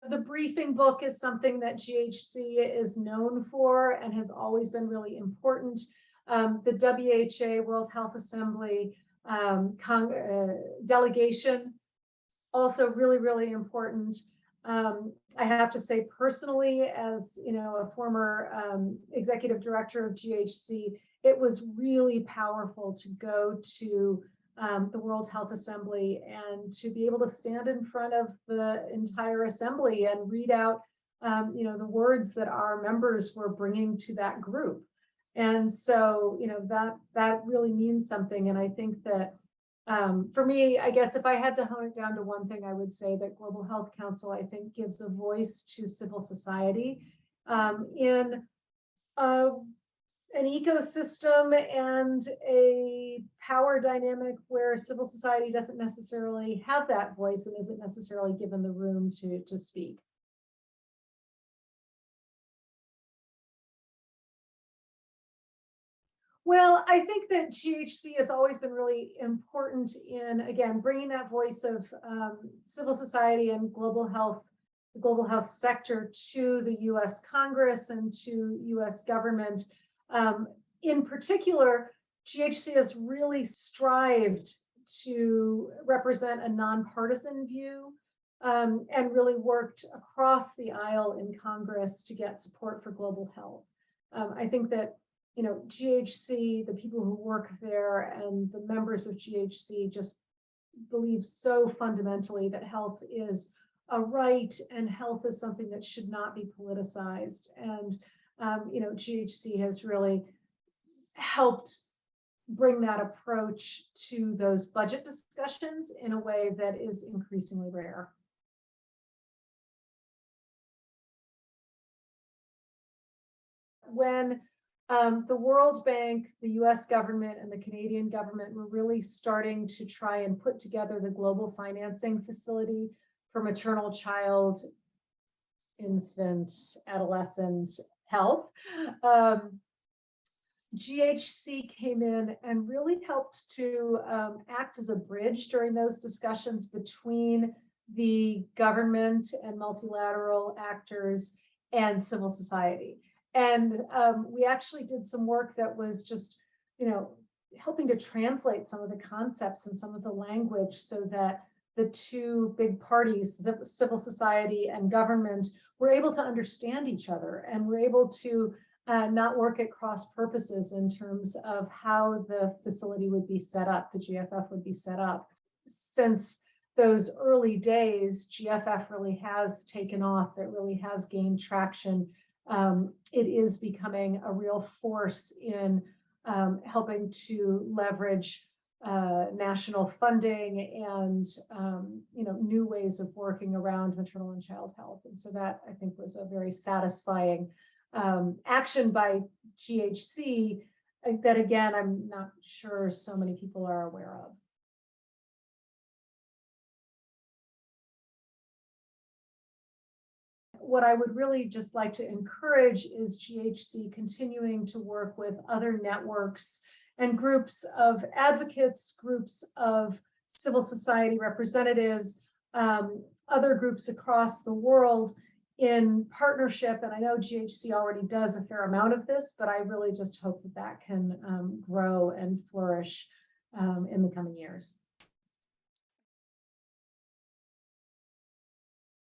The briefing book is something that GHC is known for and has always been really important. The WHA, World Health Assembly delegation, also really, really important. I have to say personally, as a former executive director of GHC, it was really powerful to go to the World Health Assembly and to be able to stand in front of the entire assembly and read out the words that our members were bringing to that group. And so that really means something. And I think that for me, I guess if I had to hone it down to one thing, I would say that Global Health Council, I think, gives a voice to civil society in an ecosystem and a power dynamic where civil society doesn't necessarily have that voice and isn't necessarily given the room to speak. Well, I think that GHC has always been really important in, again, bringing that voice of civil society and the global health sector to the US Congress and to US government. In particular, GHC has really strived to represent a nonpartisan view and really worked across the aisle in Congress to get support for global health. I think that GHC, the people who work there and the members of GHC just believe so fundamentally that health is a right and health is something that should not be politicized. And GHC has really helped bring that approach to those budget discussions in a way that is increasingly rare. When the World Bank, the US government, and the Canadian government were really starting to try and put together the global financing facility for maternal, child, infant, adolescent health. GHC came in and really helped to act as a bridge during those discussions between the government and multilateral actors and civil society. And we actually did some work that was just, helping to translate some of the concepts and some of the language so that the two big parties, civil society and government, were able to understand each other and were able to not work at cross purposes in terms of how the facility would be set up, the GFF would be set up. Since those early days, GFF really has taken off. It really has gained traction. It is becoming a real force in helping to leverage national funding and new ways of working around maternal and child health. And so that, I think, was a very satisfying action by GHC that, again, I'm not sure so many people are aware of. What I would really just like to encourage is GHC continuing to work with other networks and groups of advocates, groups of civil society representatives, other groups across the world in partnership. And I know GHC already does a fair amount of this, but I really just hope that that can grow and flourish in the coming years.